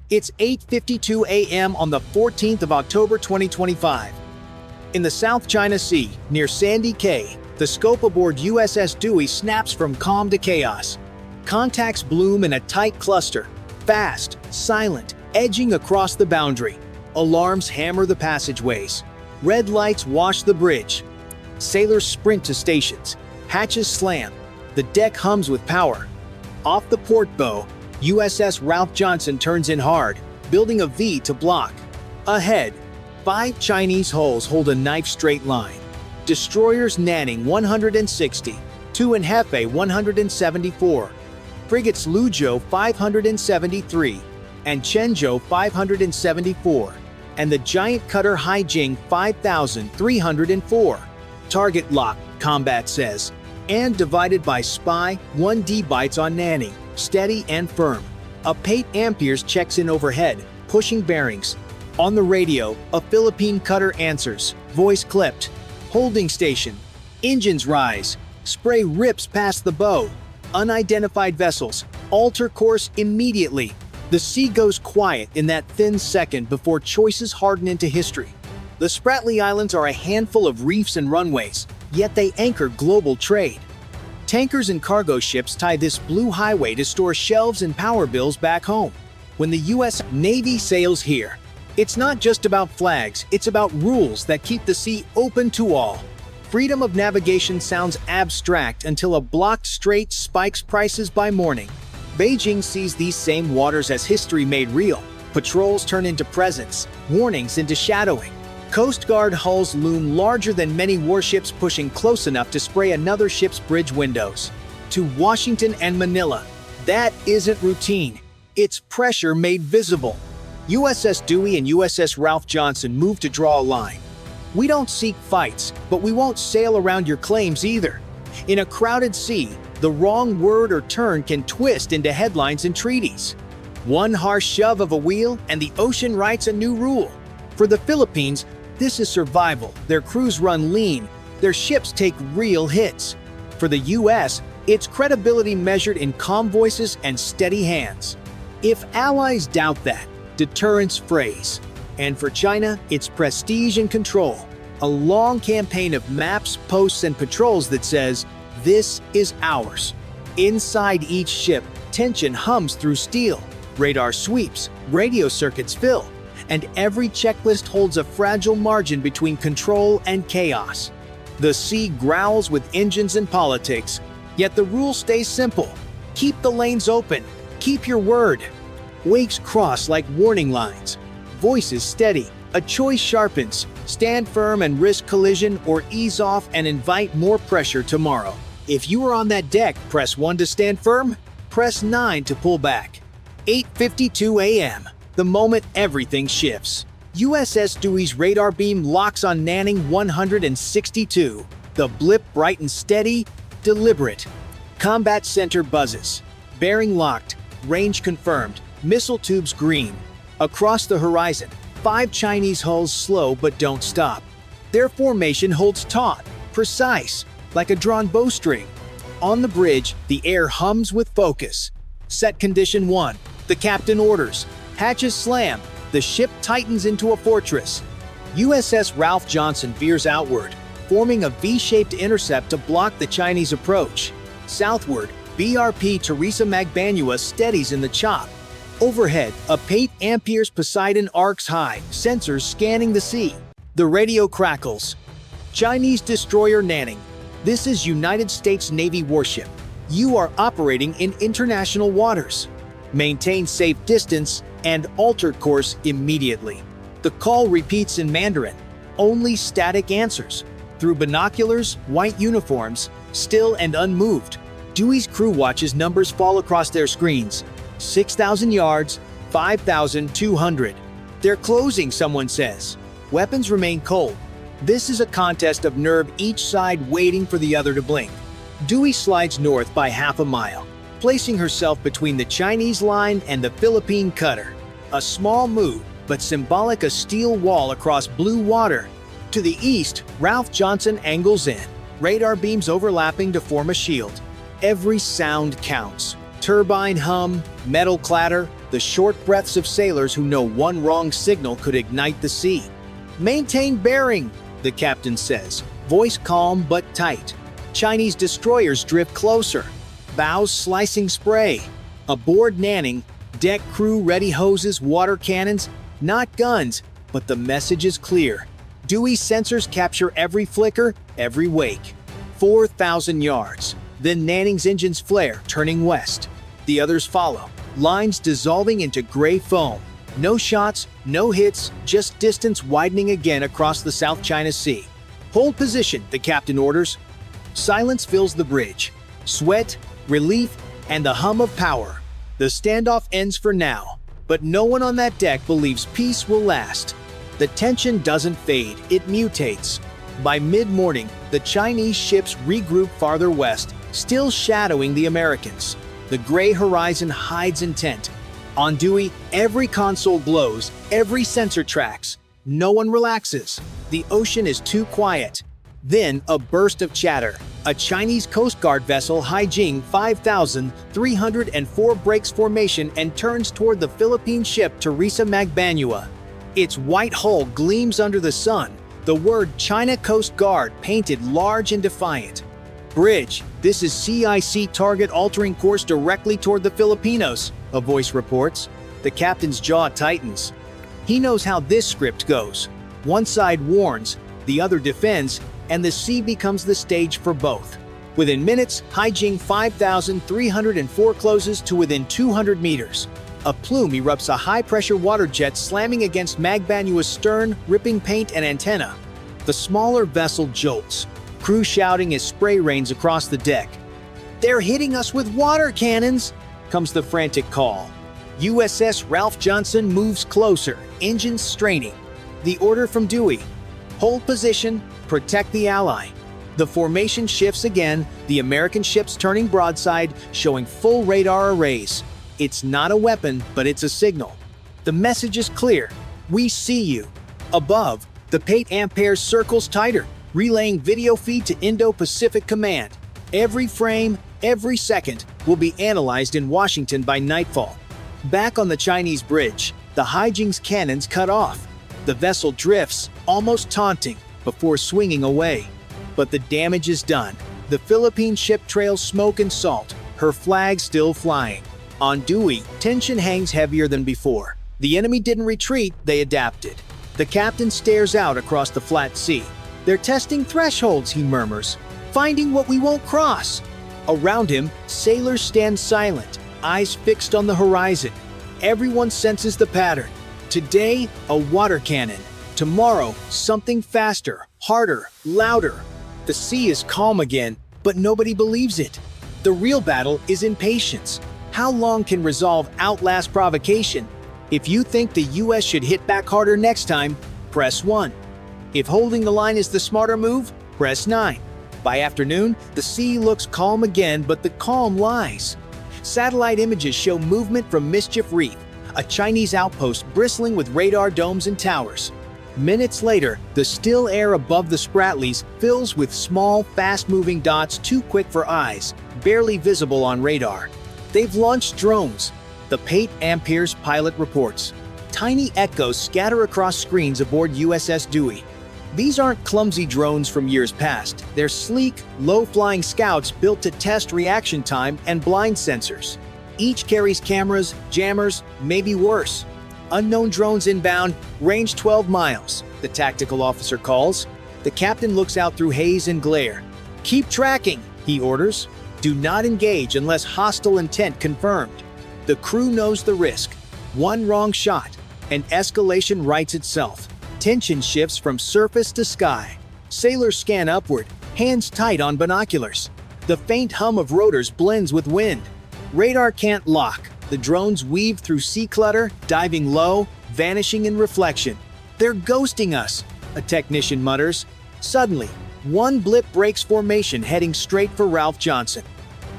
It's 8:52 a.m. on the 14th of October 2025. In the South China Sea, near Sandy Cay, the scope aboard USS Dewey snaps from calm to chaos. Contacts bloom in a tight cluster, fast, silent, edging across the boundary. Alarms hammer the passageways. Red lights wash the bridge. Sailors sprint to stations. Hatches slam. The deck hums with power. Off the port bow, USS Ralph Johnson turns in hard, building a V to block. Ahead, 5 Chinese hulls hold a knife-straight line. Destroyers Nanning 160, Tuanhefe 174, frigates Luzhou 573, and Chenzhou 574, and the giant cutter Haijing 5304. Target locked, combat says, and divided by spy, 1D bites on Nanning, steady and firm. A 8 Amperes checks in overhead, pushing bearings. On the radio, a Philippine cutter answers, voice clipped. Holding station. Engines rise. Spray rips past the bow. Unidentified vessels. Alter course immediately. The sea goes quiet in that thin second before choices harden into history. The Spratly Islands are a handful of reefs and runways, yet they anchor global trade. Tankers and cargo ships tie this blue highway to store shelves and power bills back home. When the U.S. Navy sails here, it's not just about flags, it's about rules that keep the sea open to all. Freedom of navigation sounds abstract until a blocked strait spikes prices by morning. Beijing sees these same waters as history made real. Patrols turn into presence, warnings into shadowing. Coast Guard hulls loom larger than many warships pushing close enough to spray another ship's bridge windows. To Washington and Manila, that isn't routine. It's pressure made visible. USS Dewey and USS Ralph Johnson move to draw a line. We don't seek fights, but we won't sail around your claims either. In a crowded sea, the wrong word or turn can twist into headlines and treaties. One harsh shove of a wheel and the ocean writes a new rule. For the Philippines, this is survival. Their crews run lean. Their ships take real hits. For the US, it's credibility measured in calm voices and steady hands. If allies doubt that, deterrence phrase. And for China, it's prestige and control. A long campaign of maps, posts, and patrols that says, this is ours. Inside each ship, tension hums through steel. Radar sweeps, radio circuits fill, and every checklist holds a fragile margin between control and chaos. The sea growls with engines and politics, yet the rule stays simple. Keep the lanes open. Keep your word. Wakes cross like warning lines. Voices steady. A choice sharpens. Stand firm and risk collision, or ease off and invite more pressure tomorrow. If you are on that deck, press 1 to stand firm, press 9 to pull back. 8:52 a.m. The moment everything shifts. USS Dewey's radar beam locks on Nanning 162. The blip bright and steady, deliberate. Combat center buzzes. Bearing locked. Range confirmed. Missile tubes green. Across the horizon, 5 Chinese hulls slow but don't stop. Their formation holds taut, precise, like a drawn bowstring. On the bridge, the air hums with focus. Set condition 1. The captain orders. Hatches slam. The ship tightens into a fortress. USS Ralph Johnson veers outward, forming a V-shaped intercept to block the Chinese approach. Southward, BRP Teresa Magbanua steadies in the chop. Overhead, a 8 Amperes Poseidon arcs high, sensors scanning the sea. The radio crackles. Chinese destroyer Nanning. This is United States Navy warship. You are operating in international waters. Maintain safe distance and alter course immediately. The call repeats in Mandarin. Only static answers. Through binoculars, white uniforms, still and unmoved. Dewey's crew watches numbers fall across their screens. 6,000 yards, 5,200. They're closing, someone says. Weapons remain cold. This is a contest of nerve, each side waiting for the other to blink. Dewey slides north by half a mile, placing herself between the Chinese line and the Philippine cutter. A small move, but symbolic, a steel wall across blue water. To the east, Ralph Johnson angles in, radar beams overlapping to form a shield. Every sound counts. Turbine hum, metal clatter, the short breaths of sailors who know one wrong signal could ignite the sea. "Maintain bearing," the captain says, voice calm but tight. Chinese destroyers drift closer, bows slicing spray. Aboard Nanning, deck crew ready hoses, water cannons, not guns, but the message is clear. Dewey sensors capture every flicker, every wake. 4,000 yards. Then Nanning's engines flare, turning west. The others follow, lines dissolving into gray foam. No shots, no hits, just distance widening again across the South China Sea. "Hold position," the captain orders. Silence fills the bridge. Sweat, relief, and the hum of power. The standoff ends for now, but no one on that deck believes peace will last. The tension doesn't fade, it mutates. By mid-morning, the Chinese ships regroup farther west, still shadowing the Americans. The gray horizon hides intent. On Dewey, every console glows, every sensor tracks. No one relaxes. The ocean is too quiet. Then, a burst of chatter. A Chinese Coast Guard vessel, Haijing 5304, breaks formation and turns toward the Philippine ship Teresa Magbanua. Its white hull gleams under the sun, the word China Coast Guard painted large and defiant. "Bridge, this is CIC target altering course directly toward the Filipinos," a voice reports. The captain's jaw tightens. He knows how this script goes. One side warns, the other defends, and the sea becomes the stage for both. Within minutes, Haijing 5304 closes to within 200 meters. A plume erupts, a high-pressure water jet slamming against Magbanua's stern, ripping paint and antenna. The smaller vessel jolts, crew shouting as spray rains across the deck. "They're hitting us with water cannons!" comes the frantic call. USS Ralph Johnson moves closer, engines straining. The order from Dewey: "Hold position, protect the ally." The formation shifts again, the American ships turning broadside, showing full radar arrays. It's not a weapon, but it's a signal. The message is clear: we see you. Above, the Pate Amperes circles tighter, relaying video feed to Indo-Pacific Command. Every frame, every second, will be analyzed in Washington by nightfall. Back on the Chinese bridge, the Haijing's cannons cut off. The vessel drifts, almost taunting, before swinging away. But the damage is done. The Philippine ship trails smoke and salt, her flag still flying. On Dewey, tension hangs heavier than before. The enemy didn't retreat, they adapted. The captain stares out across the flat sea. "They're testing thresholds," he murmurs, "finding what we won't cross." Around him, sailors stand silent, eyes fixed on the horizon. Everyone senses the pattern. Today, a water cannon. Tomorrow, something faster, harder, louder. The sea is calm again, but nobody believes it. The real battle is in patience. How long can resolve outlast provocation? If you think the US should hit back harder next time, press 1. If holding the line is the smarter move, press 9. By afternoon, the sea looks calm again, but the calm lies. Satellite images show movement from Mischief Reef, a Chinese outpost bristling with radar domes and towers. Minutes later, the still air above the Spratlys fills with small, fast-moving dots too quick for eyes, barely visible on radar. They've launched drones, the Pate Amperes pilot reports. Tiny echoes scatter across screens aboard USS Dewey. These aren't clumsy drones from years past. They're sleek, low-flying scouts built to test reaction time and blind sensors. Each carries cameras, jammers, maybe worse. Unknown drones inbound, range 12 miles, the tactical officer calls. The captain looks out through haze and glare. "Keep tracking," he orders. "Do not engage unless hostile intent confirmed." The crew knows the risk. One wrong shot, and escalation writes itself. Tension shifts from surface to sky. Sailors scan upward, hands tight on binoculars. The faint hum of rotors blends with wind. Radar can't lock. The drones weave through sea clutter, diving low, vanishing in reflection. "They're ghosting us," a technician mutters. Suddenly, one blip breaks formation, heading straight for Ralph Johnson.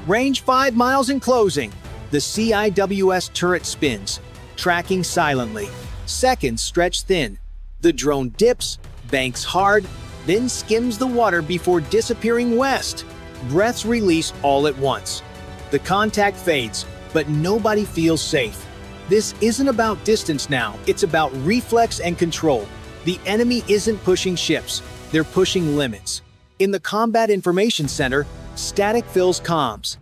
"Range 5 miles and closing." The CIWS turret spins, tracking silently. Seconds stretch thin. The drone dips, banks hard, then skims the water before disappearing west. Breaths release all at once. The contact fades, but nobody feels safe. This isn't about distance now, it's about reflex and control. The enemy isn't pushing ships, they're pushing limits. In the Combat Information Center, static fills comms.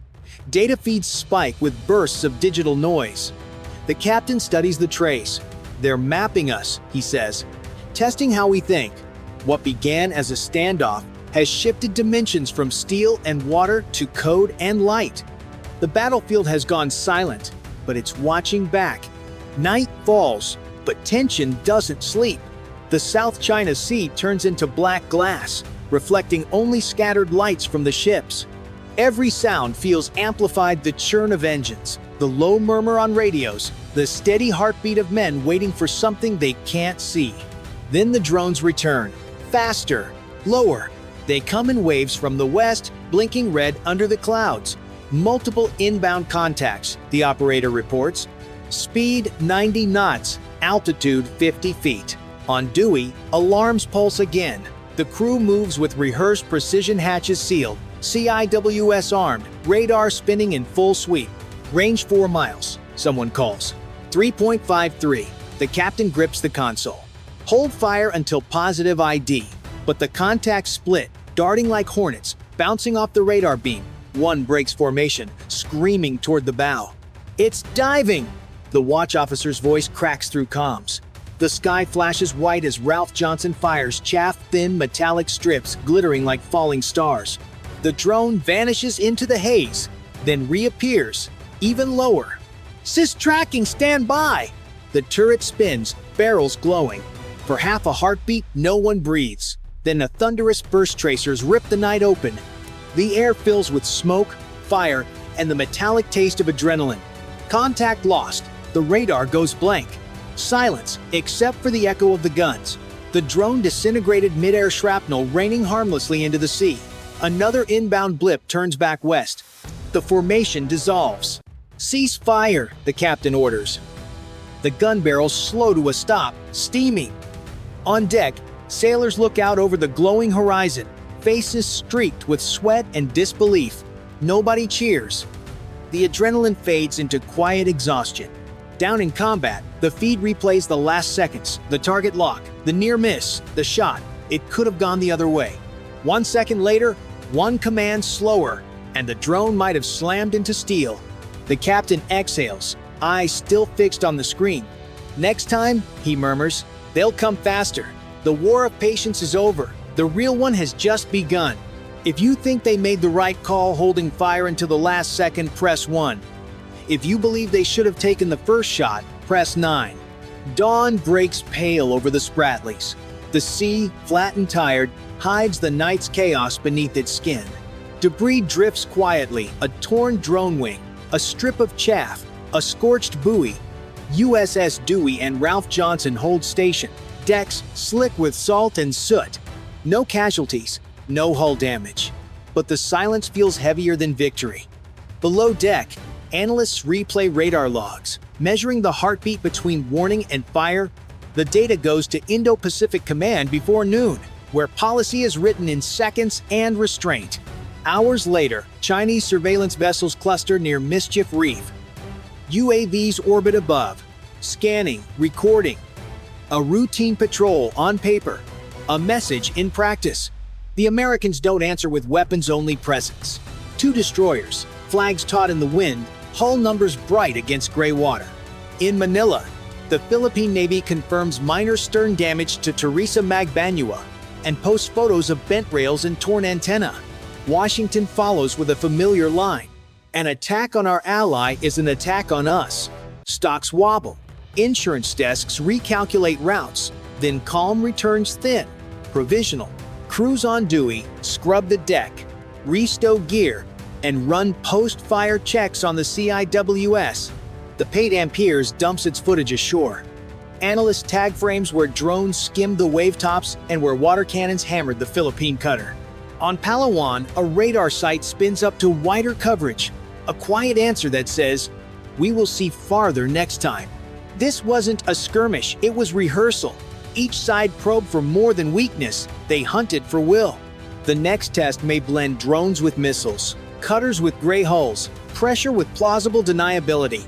Data feeds spike with bursts of digital noise. The captain studies the trace. They're mapping us, he says, testing how we think. What began as a standoff has shifted dimensions from steel and water to code and light. The battlefield has gone silent, but it's watching back. Night falls, but tension doesn't sleep. The South China Sea turns into black glass, reflecting only scattered lights from the ships. Every sound feels amplified: the churn of engines, the low murmur on radios, the steady heartbeat of men waiting for something they can't see. Then the drones return, faster, lower. They come in waves from the west, blinking red under the clouds. Multiple inbound contacts, the operator reports. Speed 90 knots, altitude 50 feet. On Dewey, alarms pulse again. The crew moves with rehearsed precision, hatches sealed, CIWS armed, radar spinning in full sweep. Range 4 miles, someone calls. 3.53. The captain grips the console. Hold fire until positive ID. But the contacts split, darting like hornets, bouncing off the radar beam. One breaks formation, screaming toward the bow. "It's diving!" The watch officer's voice cracks through comms. The sky flashes white as Ralph Johnson fires chaff-thin metallic strips glittering like falling stars. The drone vanishes into the haze, then reappears, even lower. "Sys tracking, stand by!" The turret spins, barrels glowing. For half a heartbeat, no one breathes. Then a thunderous burst. Tracers rip the night open. The air fills with smoke, fire, and the metallic taste of adrenaline. Contact lost. The radar goes blank. Silence, except for the echo of the guns. The drone disintegrated, mid-air shrapnel raining harmlessly into the sea. Another inbound blip turns back west. The formation dissolves. "Cease fire," the captain orders. The gun barrels slow to a stop, steaming. On deck, sailors look out over the glowing horizon, faces streaked with sweat and disbelief. Nobody cheers. The adrenaline fades into quiet exhaustion. Down in combat, the feed replays the last seconds, the target lock, the near miss, the shot. It could have gone the other way. 1 second later, one command slower, and the drone might have slammed into steel. The captain exhales, eyes still fixed on the screen. "Next time," he murmurs, "they'll come faster. The war of patience is over. The real one has just begun." If you think they made the right call holding fire until the last second, press 1. If you believe they should have taken the first shot, press 9. Dawn breaks pale over the Spratlys. The sea, flat and tired, hides the night's chaos beneath its skin. Debris drifts quietly, a torn drone wing, a strip of chaff, a scorched buoy. USS Dewey and Ralph Johnson hold station, decks slick with salt and soot. No casualties, no hull damage. But the silence feels heavier than victory. Below deck, analysts replay radar logs, measuring the heartbeat between warning and fire. The data goes to Indo-Pacific Command before noon, where policy is written in seconds and restraint. Hours later, Chinese surveillance vessels cluster near Mischief Reef. UAVs orbit above, scanning, recording. A routine patrol on paper, a message in practice. The Americans don't answer with weapons-only presence. 2 destroyers, flags taut in the wind, hull numbers bright against gray water. In Manila, the Philippine Navy confirms minor stern damage to Teresa Magbanua and posts photos of bent rails and torn antenna. Washington follows with a familiar line: "An attack on our ally is an attack on us." Stocks wobble. Insurance desks recalculate routes. Then calm returns thin. Provisional. Crews on Dewey scrub the deck, restow gear, and run post-fire checks on the CIWS. The Pate Amperes dumps its footage ashore. Analysts tag frames where drones skimmed the wavetops and where water cannons hammered the Philippine cutter. On Palawan, a radar site spins up to wider coverage. A quiet answer that says, "We will see farther next time." This wasn't a skirmish, it was rehearsal. Each side probed for more than weakness, they hunted for will. The next test may blend drones with missiles, cutters with gray hulls, pressure with plausible deniability.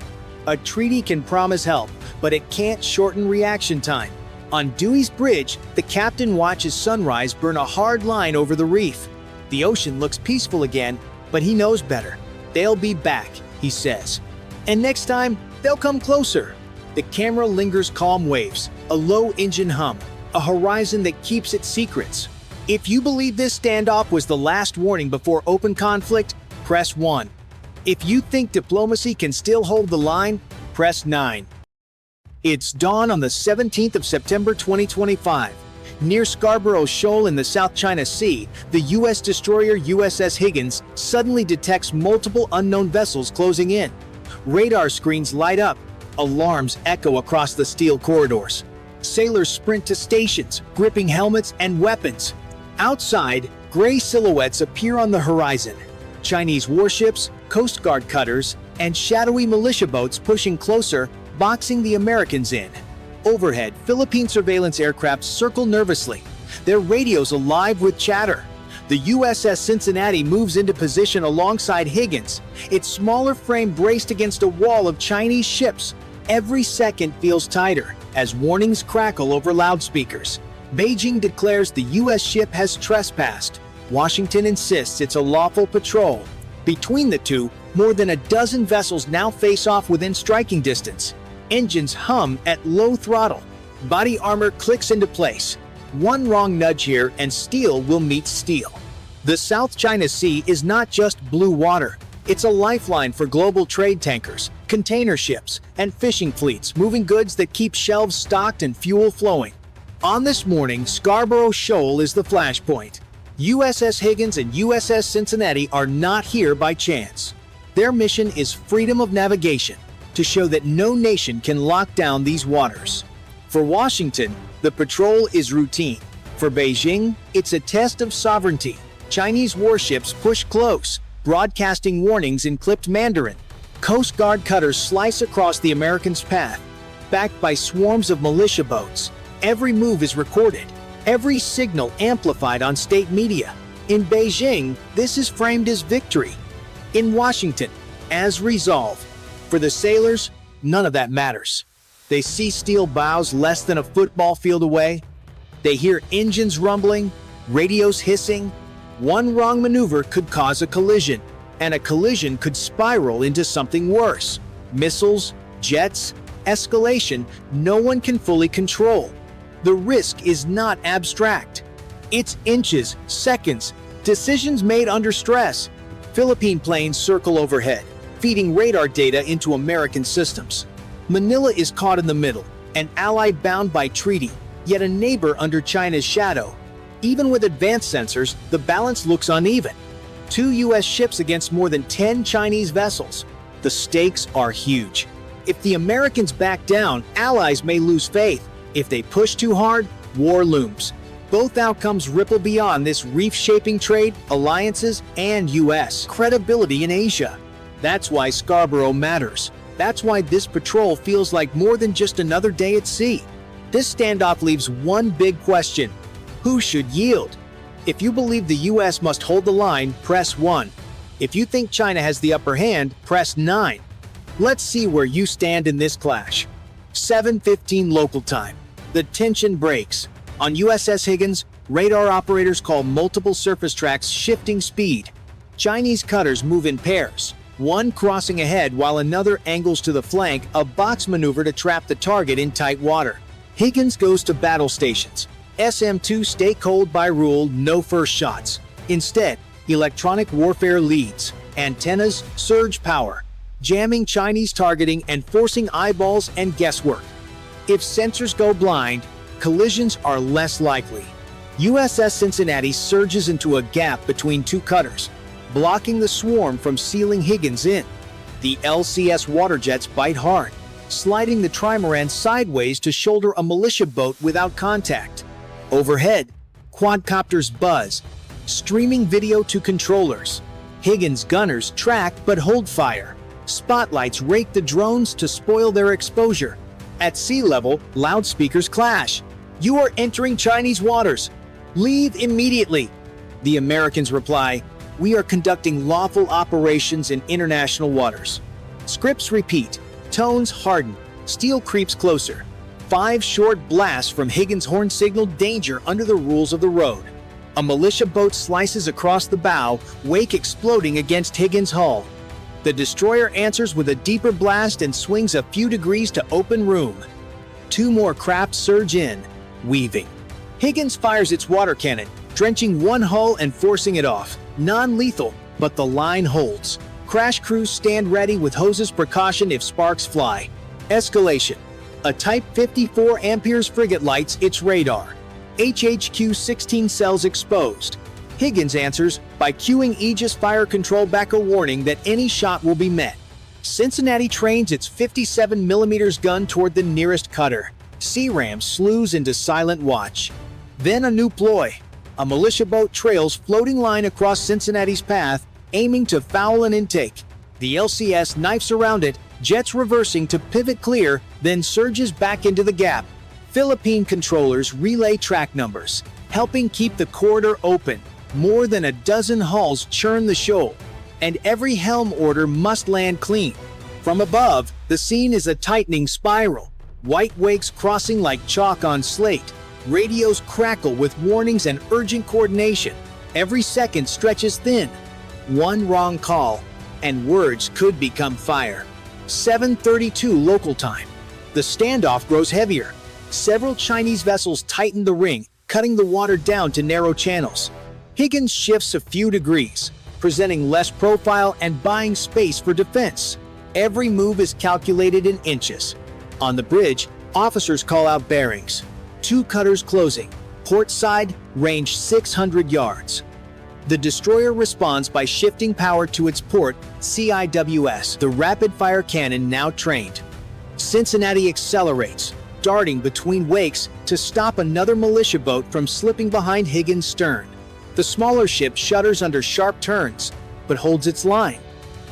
A treaty can promise help, but it can't shorten reaction time. On Dewey's Bridge, the captain watches sunrise burn a hard line over the reef. The ocean looks peaceful again, but he knows better. They'll be back, he says. And next time, they'll come closer. The camera lingers calm waves, a low engine hum, a horizon that keeps its secrets. If you believe this standoff was the last warning before open conflict, press 1. If you think diplomacy can still hold the line, press 9. It's dawn on the 17th of September 2025. Near Scarborough Shoal in the South China Sea, the U.S. destroyer USS Higgins suddenly detects multiple unknown vessels closing in. Radar screens light up. Alarms echo across the steel corridors. Sailors sprint to stations, gripping helmets and weapons. Outside, gray silhouettes appear on the horizon. Chinese warships, Coast Guard cutters, and shadowy militia boats pushing closer, boxing the Americans in. Overhead, Philippine surveillance aircraft circle nervously, their radios alive with chatter. The USS Cincinnati moves into position alongside Higgins, its smaller frame braced against a wall of Chinese ships. Every second feels tighter as warnings crackle over loudspeakers. Beijing declares the U.S. ship has trespassed. Washington insists it's a lawful patrol. Between the two, more than a dozen vessels now face off within striking distance. Engines hum at low throttle. Body armor clicks into place. One wrong nudge here and steel will meet steel. The South China Sea is not just blue water. It's a lifeline for global trade tankers, container ships, and fishing fleets moving goods that keep shelves stocked and fuel flowing. On this morning, Scarborough Shoal is the flashpoint. USS Higgins and USS Cincinnati are not here by chance. Their mission is freedom of navigation, to show that no nation can lock down these waters. For Washington, the patrol is routine. For Beijing, it's a test of sovereignty. Chinese warships push close, broadcasting warnings in clipped Mandarin. Coast Guard cutters slice across the Americans' path, backed by swarms of militia boats. Every move is recorded, every signal amplified on state media. In Beijing, this is framed as victory. In Washington, as resolve. For the sailors, none of that matters. They see steel bows less than a football field away. They hear engines rumbling, radios hissing. One wrong maneuver could cause a collision, and a collision could spiral into something worse. Missiles, jets, escalation, no one can fully control. The risk is not abstract. It's inches, seconds, decisions made under stress. Philippine planes circle overhead, feeding radar data into American systems. Manila is caught in the middle, an ally bound by treaty, yet a neighbor under China's shadow. Even with advanced sensors, the balance looks uneven. 2 U.S. ships against more than 10 Chinese vessels. The stakes are huge. If the Americans back down, allies may lose faith. If they push too hard, war looms. Both outcomes ripple beyond this reef-shaping trade, alliances, and U.S. credibility in Asia. That's why Scarborough matters. That's why this patrol feels like more than just another day at sea. This standoff leaves one big question: who should yield? If you believe the U.S. must hold the line, press 1. If you think China has the upper hand, press 9. Let's see where you stand in this clash. 7:15 local time. The tension breaks. On USS Higgins, radar operators call multiple surface tracks shifting speed. Chinese cutters move in pairs, one crossing ahead while another angles to the flank, a box maneuver to trap the target in tight water. Higgins goes to battle stations. SM-2 stay cold by rule, no first shots. Instead, electronic warfare leads. Antennas surge power, jamming Chinese targeting and forcing eyeballs and guesswork. If sensors go blind, collisions are less likely. USS Cincinnati surges into a gap between 2 cutters, blocking the swarm from sealing Higgins in. The LCS water jets bite hard, sliding the trimaran sideways to shoulder a militia boat without contact. Overhead, quadcopters buzz, streaming video to controllers. Higgins' gunners track but hold fire. Spotlights rake the drones to spoil their exposure. At sea level, loudspeakers clash. You are entering Chinese waters. Leave immediately. The Americans reply, we are conducting lawful operations in international waters. Scripts repeat. Tones harden. Steel creeps closer. 5 short blasts from Higgins' horn signal danger under the rules of the road. A militia boat slices across the bow, wake exploding against Higgins' hull. The destroyer answers with a deeper blast and swings a few degrees to open room. 2 more craft surge in, weaving. Higgins fires its water cannon, drenching one hull and forcing it off. Non-lethal, but the line holds. Crash crews stand ready with hoses precaution if sparks fly. Escalation. A Type 54 Amperes frigate lights its radar. HHQ 16 cells exposed. Higgins answers by cueing Aegis fire control back a warning that any shot will be met. Cincinnati trains its 57mm gun toward the nearest cutter. Sea-Ram slews into silent watch. Then a new ploy. A militia boat trails floating line across Cincinnati's path, aiming to foul an intake. The LCS knifes around it, jets reversing to pivot clear, then surges back into the gap. Philippine controllers relay track numbers, helping keep the corridor open. More than a dozen hulls churn the shoal, and every helm order must land clean. From above, the scene is a tightening spiral. White wakes crossing like chalk on slate. Radios crackle with warnings and urgent coordination. Every second stretches thin. One wrong call, and words could become fire. 7:32 local time. The standoff grows heavier. Several Chinese vessels tighten the ring, cutting the water down to narrow channels. Higgins shifts a few degrees, presenting less profile and buying space for defense. Every move is calculated in inches. On the bridge, officers call out bearings. 2 cutters closing. Port side, range 600 yards. The destroyer responds by shifting power to its port, CIWS, the rapid-fire cannon now trained. Cincinnati accelerates, darting between wakes to stop another militia boat from slipping behind Higgins' stern. The smaller ship shudders under sharp turns, but holds its line.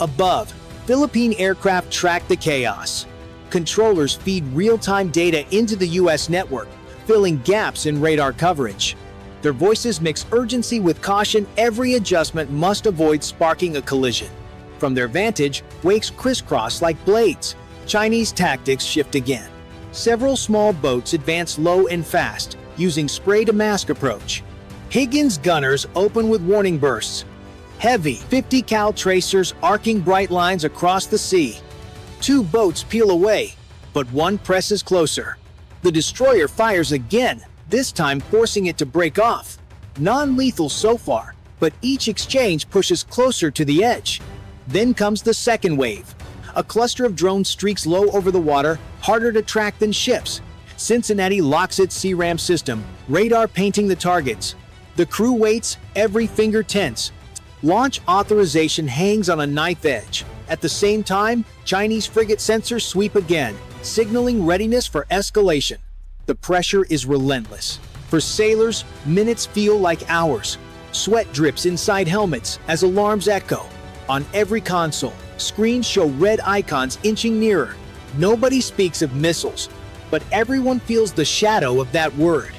Above, Philippine aircraft track the chaos. Controllers feed real-time data into the U.S. network, filling gaps in radar coverage. Their voices mix urgency with caution. Every adjustment must avoid sparking a collision. From their vantage, wakes crisscross like blades. Chinese tactics shift again. Several small boats advance low and fast, using spray-to-mask approach. Higgins' gunners open with warning bursts. Heavy 50 cal tracers arcing bright lines across the sea. 2 boats peel away, but one presses closer. The destroyer fires again, this time forcing it to break off. Non-lethal so far, but each exchange pushes closer to the edge. Then comes the second wave. A cluster of drones streaks low over the water, harder to track than ships. Cincinnati locks its Sea-Ram system, radar painting the targets. The crew waits, every finger tense. Launch authorization hangs on a knife edge. At the same time, Chinese frigate sensors sweep again, signaling readiness for escalation. The pressure is relentless. For sailors, minutes feel like hours. Sweat drips inside helmets as alarms echo. On every console, screens show red icons inching nearer. Nobody speaks of missiles, but everyone feels the shadow of that word.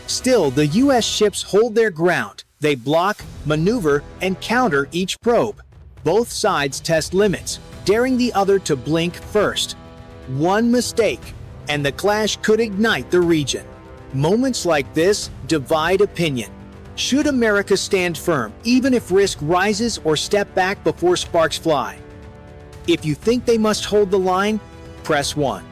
Still, the U.S. ships hold their ground. They block, maneuver, and counter each probe. Both sides test limits, daring the other to blink first. One mistake, and the clash could ignite the region. Moments like this divide opinion. Should America stand firm, even if risk rises, or step back before sparks fly? If you think they must hold the line, press 1.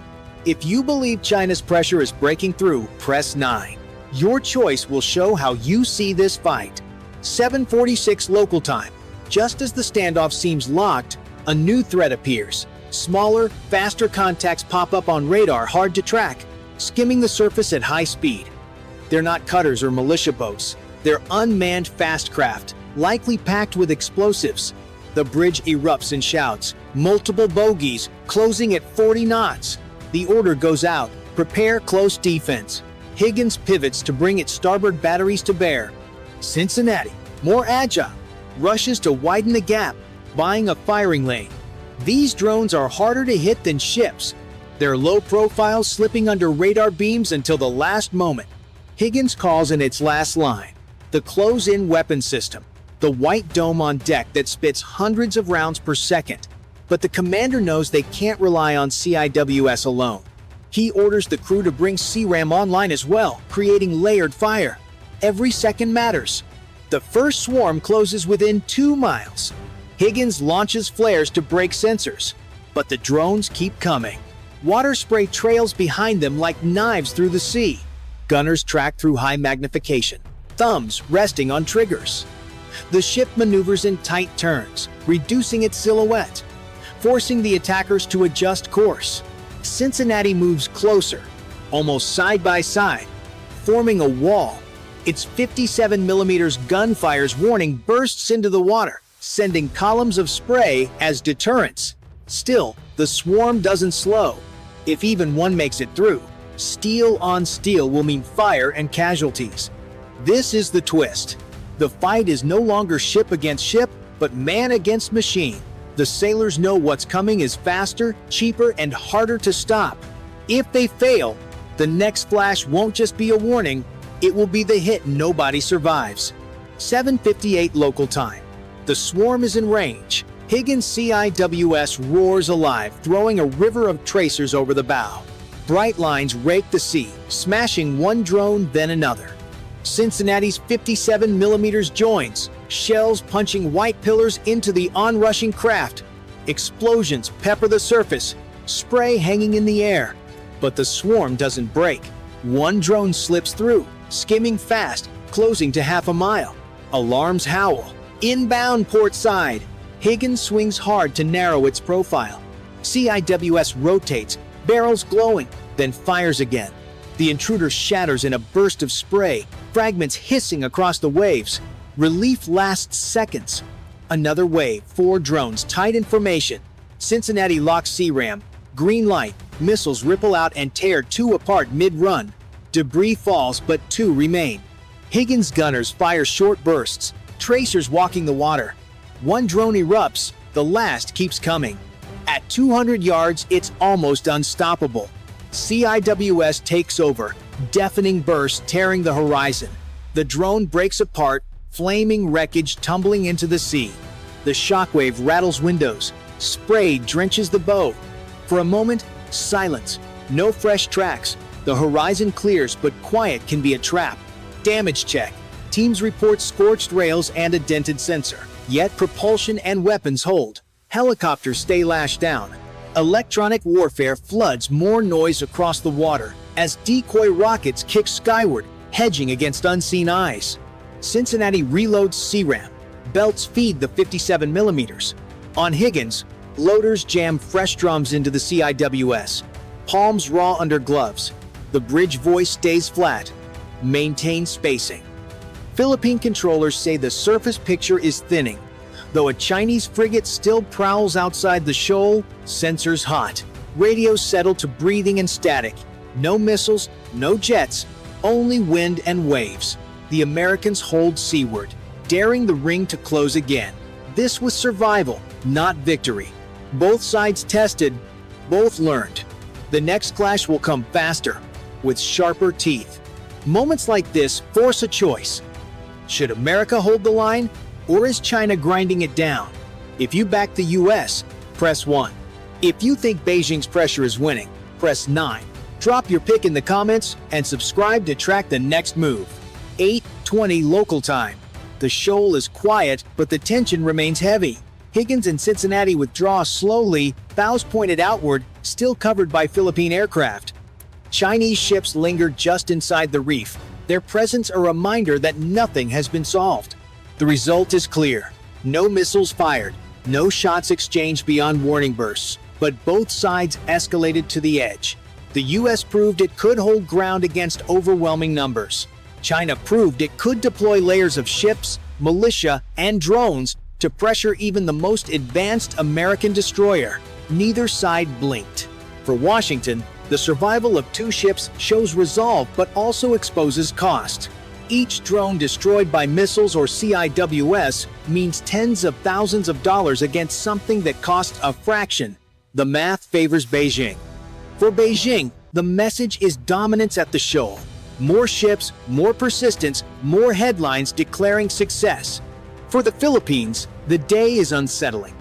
If you believe China's pressure is breaking through, press 9. Your choice will show how you see this fight. 7:46 local time. Just as the standoff seems locked, a new threat appears. Smaller, faster contacts pop up on radar, hard to track, skimming the surface at high speed. They're not cutters or militia boats. They're unmanned fast craft, likely packed with explosives. The bridge erupts in shouts. Multiple bogeys, closing at 40 knots. The order goes out. Prepare close defense. Higgins pivots to bring its starboard batteries to bear. Cincinnati, more agile, rushes to widen the gap, buying a firing lane. These drones are harder to hit than ships. Their low profile slipping under radar beams until the last moment. Higgins calls in its last line. The close-in weapon system. The white dome on deck that spits hundreds of rounds per second. But the commander knows they can't rely on CIWS alone. He orders the crew to bring CRAM online as well, creating layered fire. Every second matters. The first swarm closes within 2 miles. Higgins launches flares to break sensors, but the drones keep coming. Water spray trails behind them like knives through the sea. Gunners track through high magnification, thumbs resting on triggers. The ship maneuvers in tight turns, reducing its silhouette, forcing the attackers to adjust course. Cincinnati moves closer, almost side by side, forming a wall. Its 57mm gunfire's warning bursts into the water, sending columns of spray as deterrents. Still, the swarm doesn't slow. If even one makes it through, steel on steel will mean fire and casualties. This is the twist. The fight is no longer ship against ship, but man against machine. The sailors know what's coming is faster, cheaper, and harder to stop. If they fail, the next flash won't just be a warning, it will be the hit nobody survives. 7:58 local time. The swarm is in range. Higgins CIWS roars alive, throwing a river of tracers over the bow. Bright lines rake the sea, smashing one drone then another. Cincinnati's 57mm joins, shells punching white pillars into the onrushing craft. Explosions pepper the surface, spray hanging in the air. But the swarm doesn't break. One drone slips through, skimming fast, closing to half a mile. Alarms howl. Inbound port side. Higgins swings hard to narrow its profile. CIWS rotates, barrels glowing, then fires again. The intruder shatters in a burst of spray, fragments hissing across the waves. Relief lasts seconds. Another wave, 4 drones tight in formation. Cincinnati locks CRAM. Green light, missiles ripple out and tear 2 apart mid-run. Debris falls, but 2 remain. Higgins gunners fire short bursts, tracers walking the water. 1 drone erupts, the last keeps coming. At 200 yards, it's almost unstoppable. CIWS takes over, deafening bursts tearing the horizon. The drone breaks apart, flaming wreckage tumbling into the sea. The shockwave rattles windows, spray drenches the bow. For a moment, silence, no fresh tracks. The horizon clears, but quiet can be a trap. Damage check. Teams report scorched rails and a dented sensor. Yet propulsion and weapons hold. Helicopters stay lashed down. Electronic warfare floods more noise across the water as decoy rockets kick skyward, hedging against unseen eyes. Cincinnati reloads CRAM. Belts feed the 57mm. On Higgins, loaders jam fresh drums into the CIWS. Palms raw under gloves. The bridge voice stays flat. Maintain spacing. Philippine controllers say the surface picture is thinning. Though a Chinese frigate still prowls outside the shoal, sensors hot. Radios settle to breathing and static. No missiles, no jets, only wind and waves. The Americans hold seaward, daring the ring to close again. This was survival, not victory. Both sides tested, both learned. The next clash will come faster, with sharper teeth. Moments like this force a choice. Should America hold the line, or is China grinding it down? If you back the US, press 1. If you think Beijing's pressure is winning, press 9. Drop your pick in the comments and subscribe to track the next move. 8:20 local time. The shoal is quiet, but the tension remains heavy. Higgins and Cincinnati withdraw slowly, bows pointed outward, still covered by Philippine aircraft. Chinese ships linger just inside the reef, their presence a reminder that nothing has been solved. The result is clear. No missiles fired, no shots exchanged beyond warning bursts, but both sides escalated to the edge. The US proved it could hold ground against overwhelming numbers. China proved it could deploy layers of ships, militia, and drones to pressure even the most advanced American destroyer. Neither side blinked. For Washington, the survival of 2 ships shows resolve but also exposes cost. Each drone destroyed by missiles or CIWS means tens of thousands of dollars against something that costs a fraction. The math favors Beijing. For Beijing, the message is dominance at the shoal. More ships, more persistence, more headlines declaring success. For the Philippines, the day is unsettling.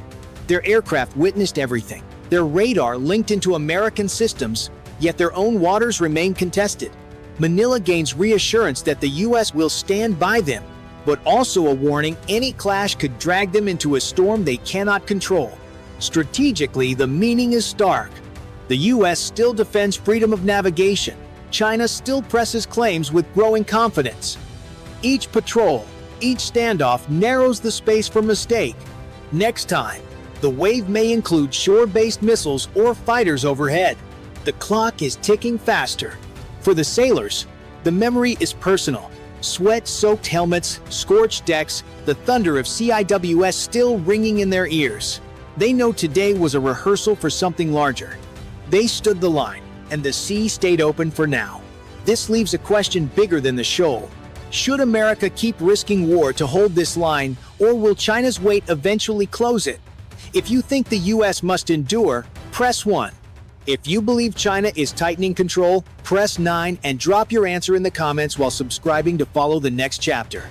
Their aircraft witnessed everything. Their radar linked into American systems, yet their own waters remain contested. Manila gains reassurance that the US will stand by them, but also a warning any clash could drag them into a storm they cannot control. Strategically, the meaning is stark. The US still defends freedom of navigation. China still presses claims with growing confidence. Each patrol, each standoff narrows the space for mistake. Next time, the wave may include shore-based missiles or fighters overhead. The clock is ticking faster. For the sailors, the memory is personal. Sweat-soaked helmets, scorched decks, the thunder of CIWS still ringing in their ears. They know today was a rehearsal for something larger. They stood the line, and the sea stayed open for now. This leaves a question bigger than the shoal. Should America keep risking war to hold this line, or will China's weight eventually close it? If you think the US must endure, press 1. If you believe China is tightening control, press 9 and drop your answer in the comments while subscribing to follow the next chapter.